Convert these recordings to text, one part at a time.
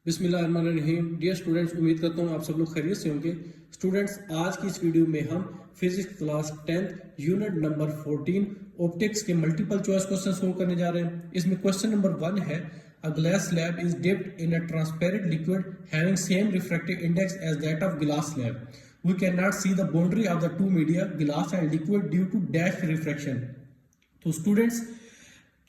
बिस्मिल्लाहिर्रहमानिर्रहीम। Dear students, उम्मीद करता हूँ आप सब लोग खैरियत से होंगे। स्टूडेंट्स, आज की इस वीडियो में हम physics class 10th unit number 14 optics के मल्टीपल चॉइस क्वेश्चन सोल्व करने जा रहे हैं। इसमें क्वेश्चन नंबर 1 है, a glass slab is dipped in a transparent liquid having same refractive index as that of glass slab. We can not see the boundary of the two media glass and liquid due to dash refraction. तो students,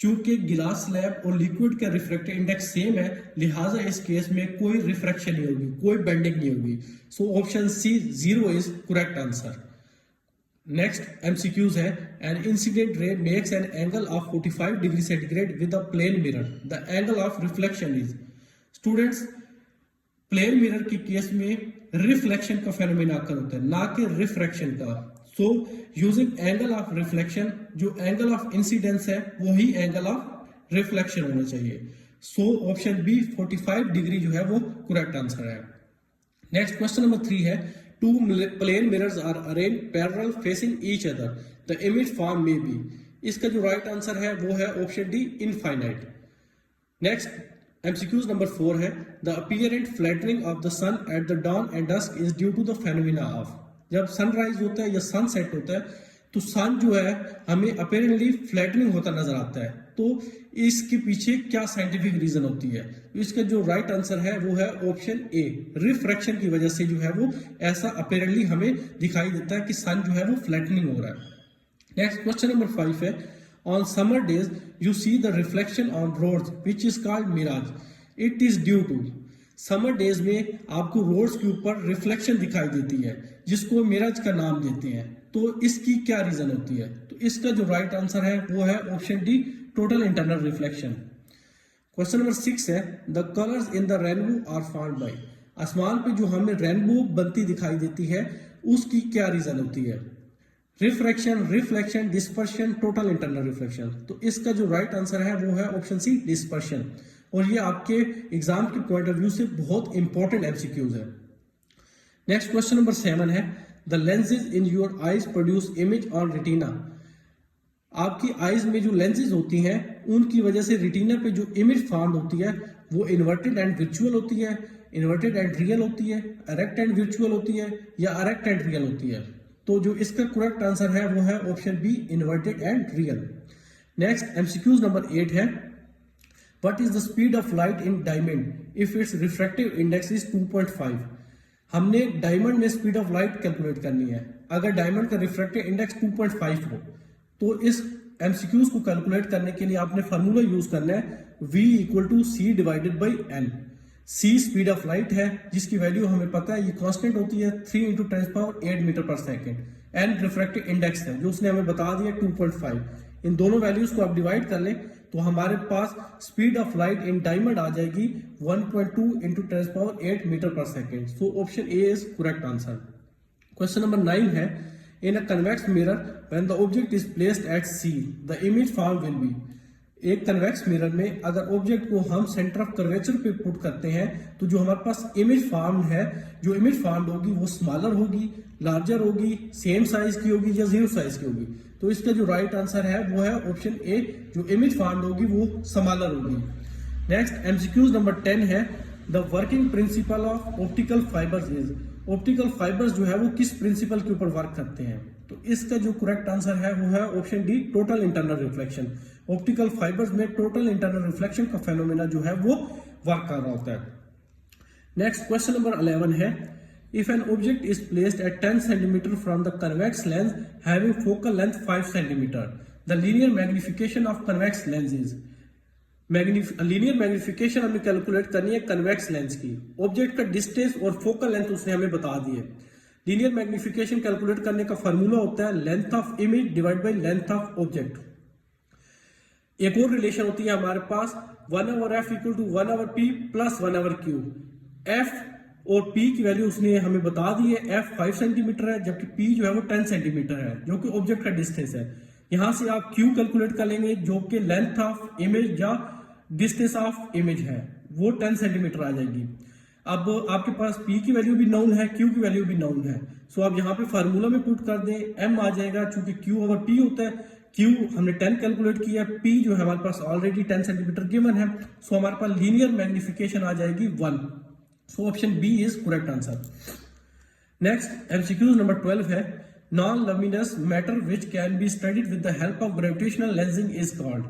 चूंकि गिलास slab और liquid का refractive index same है, लिहाजा इस case में कोई रिफ्रैक्शन नहीं होगी, कोई बेंडिंग नहीं होगी। So option C 0 is correct answer. Next MCQs है, an incident ray makes an angle of 45 degree centigrade with a plane mirror, the angle of reflection is. Students, plane mirror के case में reflection का phenomena occur होता है, ना कि refraction का। So using angle of reflection, जो angle of incidence है वही एंगल ऑफ रिफ्लेक्शन होना चाहिए। सो ऑप्शन बी 45 डिग्री जो है वो करेक्ट आंसर है। नेक्स्ट क्वेश्चन नंबर 3 है, two plane mirrors are arrange parallel facing each other, the image form may be. इसका जो राइट आंसर है वो है option D infinite. Next MCQs number 4 है, the apparent flattening of the sun at the dawn and dusk is due to the phenomena of. जब sunrise होता है या सनसेट होता है तो सन जो है हमें अपेरेंटली फ्लैटनिंग होता नजर आता है। तो इसके पीछे क्या साइंटिफिक रीजन होती है? तो इसका जो राइट आंसर है वो है ऑप्शन ए, रिफ्रैक्शन की वजह से जो है वो ऐसा अपेरेंटली हमें दिखाई देता है कि सन जो है वो फ्लैटनिंग हो रहा है। नेक्स्ट क्वेश्चन नंबर 5 है, on summer days you see the reflection on roads which is called mirage, it is due to। Summer days में आपको रोड्स के ऊपर रिफ्लेक्शन दिखाई देती है जिसको मिराज का नाम देते हैं। तो इसकी क्या रीजन होती है? तो इसका जो राइट आंसर है वो है option D, total internal reflection. Question number 6 है, the colours in the rainbow are formed by. आसमान पे जो हमें रेनबो बनती दिखाई देती है उसकी क्या रीजन होती है? Refraction, reflection, dispersion, total internal reflection. तो इसका जो राइट आंसर है वो है ऑप्शन सी, डिस्पर्शन। और ये आपके एग्जाम के पॉइंट ऑफ व्यू से बहुत इंपॉर्टेंट एमसीक्यूज है। नेक्स्ट क्वेश्चन नंबर 7 है, the lenses in your eyes produce image on retina. आपकी आईज में जो लेंसेज होती हैं उनकी वजह से रेटिना पे जो इमेज फॉर्म होती है वो इन्वर्टेड एंड विर्चुअल होती है, इन्वर्टेड एंड रियल होती है, अरेक्ट एंड विर्चुअल होती है या अरेक्ट एंड रियल होती है। तो जो इसका करेक्ट आंसर है वो है option B, inverted and real. Next MCQs number 8 है, what is the speed of light in diamond if its refractive index is 2.5। हमने डायमंड में स्पीड ऑफ लाइट कैलकुलेट करनी है। अगर डायमंड का रिफ्रैक्टिव इंडेक्स 2.5 हो तो इस एमसीक्यूज को कैलकुलेट करने के लिए आपने फार्मूला यूज करना है, v = c divided by n। c speed of light है जिसकी वैल्यू हमें पता है, ये कांस्टेंट होती है 3 × 10⁸ metre per second. n refractive index है जो उसने हमें बता दिया 2.5। इन दोनों वैल्यूज को आप डिवाइड कर लें तो हमारे पास speed of light in diamond आ जाएगी 1.2 × 10⁸ metre per second. So option A is correct answer. Question number 9 है, in a convex mirror when the object is placed at C the image form will be. एक convex mirror में अगर object को हम centre of curvature पे put करते हैं तो जो हमारे पास इमेज फॉर्म है, जो इमेज फॉर्म होगी वो स्मॉलर होगी, लार्जर होगी, सेम साइज की होगी या 0 साइज की होगी। तो इसका जो राइट आंसर है वो है ऑप्शन ए, जो इमेज फॉर्म होगी वो स्मॉलर होगी। नेक्स्ट एमसीक्यूज नंबर 10 है, the working principle of optical fibres is. Optical fibres जो है वो किस प्रिंसिपल के ऊपर वर्क करते हैं? तो इसका जो करेक्ट आंसर है वो है option D, total internal reflection. Optical fibres में टोटल इंटरनल रिफ्लेक्शन का फेनोमेना जो है वो वर्क कर रहा होता है। नेक्स्ट क्वेश्चन नंबर 11 है, if an object is placed eight 10 centimetre from the convex lens having focal length 5 centimetre, the linear magnification of convex lens is. Linear magnification हमें कैलकुलेट करनी है कन्वेक्स लेंस की। Object का distance और focal length उसने हमें बता दी है। लीनियर मैग्निफिकेशन कैलकुलेट करने का फार्मूला होता है length of image divide by length of object. एक और रिलेशन होती है हमारे पास, 1/f = 1/p + 1/q। f और p की वैल्यू उसने हमें बता दी है, f 5 सेंटीमीटर है जबकि p जो है वो 10 सेंटीमीटर है जो कि ऑब्जेक्ट का डिस्टेंस है। यहां से आप q कैलकुलेट कर लेंगे जो कि लेंथ ऑफ इमेज या डिस्टेंस ऑफ इमेज है, वो 10 सेंटीमीटर आ जाएगी। अब आपके पास p की वैल्यू भी नाउन है, q की वैल्यू भी नाउन है। सो आप यहाँ पे फार्मूला में पुट कर दें, m आ जाएगा, चूंकि q/p होता है, Q हमने 10 कैलकुलेट किया, P जो है हमारे पास ऑलरेडी 10 सेंटीमीटर गिवन है, सो हमारे पास लीनियर मैग्निफिकेशन आ जाएगी 1, so option B is correct answer. Next MCQ number 12 है, non luminous matter which can be studied with the help of gravitational lensing is called.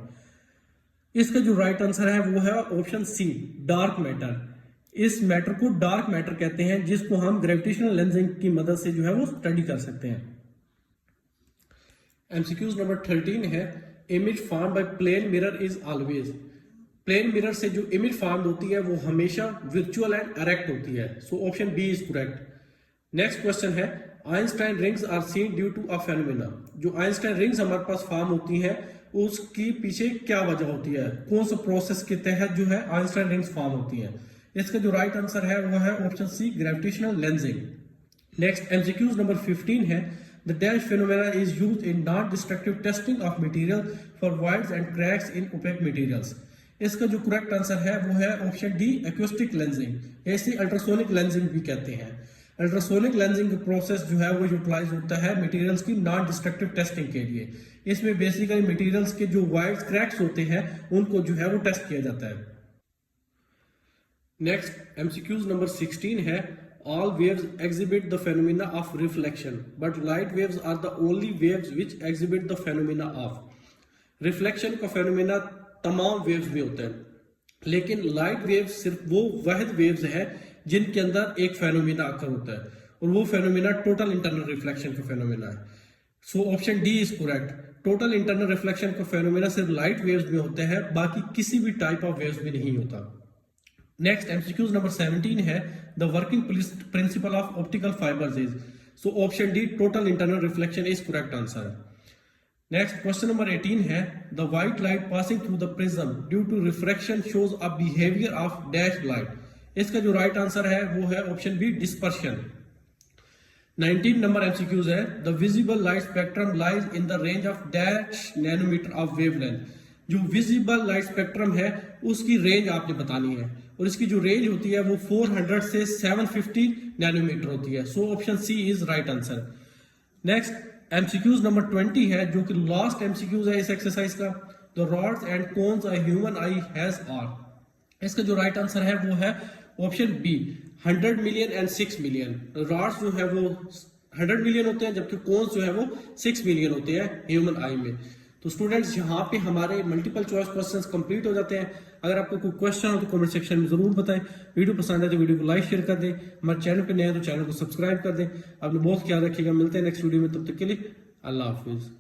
इसका जो राइट आंसर है वो है ऑप्शन सी, डार्क मैटर। इस matter को dark matter कहते हैं, जिसको हम ग्रेविटेशनल लेंसिंग की मदद से जो है वो स्टडी कर सकते हैं। एमसीक्यूज नंबर 13 है, image form by plane mirror is always. Plane mirror से जो इमेज फॉर्म होती है वो हमेशा वर्चुअल एंड डायरेक्ट होती है, so option B is correct. Next question है, Einstein rings are seen due to a phenomena. जो आइंस्टाइन रिंग्स हमारे पास फॉर्म होती हैं उसकी पीछे क्या वजह होती है, कौन सा प्रोसेस के तहत जो है आइंस्टाइन रिंग्स फॉर्म होती है। इसका जो राइट आंसर है वो है option C, gravitational lensing. Next MCQs number 15 है, the dash phenomena is used in non destructive testing of material for voids and cracks in opaque materials. इसका जो करेक्ट आंसर है वो है ऑप्शन डी, एक्यूस्टिक लेंसिंग, ऐसे ultrasonic lensing भी कहते हैं। अल्ट्रासोनिक लेंसिंग का प्रोसेस जो है वो यूटिलाइज होता है मटेरियल्स की नॉन डिस्ट्रक्टिव टेस्टिंग के लिए। इसमें बेसिकली मटेरियल्स के जो वाइड्स क्रैक्स होते हैं उनको जो है वो टेस्ट किया जाता है। नेक्स्ट एमसीक्यूज नंबर 16 है, all waves exhibit the phenomena of reflection but light waves are the only waves which exhibit the phenomena of reflection का phenomena तमाम waves में होता है, लेकिन लाइट वेव्स सिर्फ वो वाहिद वेव्स है जिनके अंदर एक फेनोमेना आकर होता है, और वो फेनोमेना टोटल इंटरनल रिफ्लेक्शन का फेनोमेना है। So option D is correct. Total internal reflection का फेनोमेना सिर्फ लाइट वेव्स में होता है, बाकी किसी भी टाइप ऑफ वेव्स में नहीं होता। नेक्स्ट एमसीक्यूज नंबर 17 है, the working principle of optical fibres is. So option D, total internal reflection is correct answer. Next question number 18 है, the white light passing through the prism due to refraction shows a behaviour of dash light. इसका जो right answer है वो है option B, dispersion. 19 number MCQs है, the visible light spectrum lies in the range of dash nanometre of wavelength. जो visible light spectrum है उसकी range आपने बतानी है, और इसकी जो रेंज होती है वो 400 से 750 नैनोमीटर होती है, so option C is right answer. Next MCQs number 20 है, जो कि लास्ट एमसीक्यूज है इस एक्सरसाइज का, the rods and cones a human eye has are. इसका जो राइट आंसर है वो है option B, 100 million and 6 million. Rods जो है वो 100 मिलियन होते हैं, जबकि कोन्स जो है वो 6 मिलियन होते हैं ह्यूमन आई में। तो स्टूडेंट्स, यहाँ पे हमारे मल्टीपल चॉइस क्वेश्चंस कंप्लीट हो जाते हैं। अगर आपको कोई क्वेश्चन हो तो कमेंट सेक्शन में जरूर बताएं। वीडियो पसंद है तो वीडियो को लाइक शेयर कर दें। हमारे चैनल पे नए हैं तो चैनल को सब्सक्राइब कर दें। आपने बहुत ख्याल रखिएगा, मिलते हैं नेक्स्ट वीडियो में, तब तक के लिए अल्लाह हाफिज।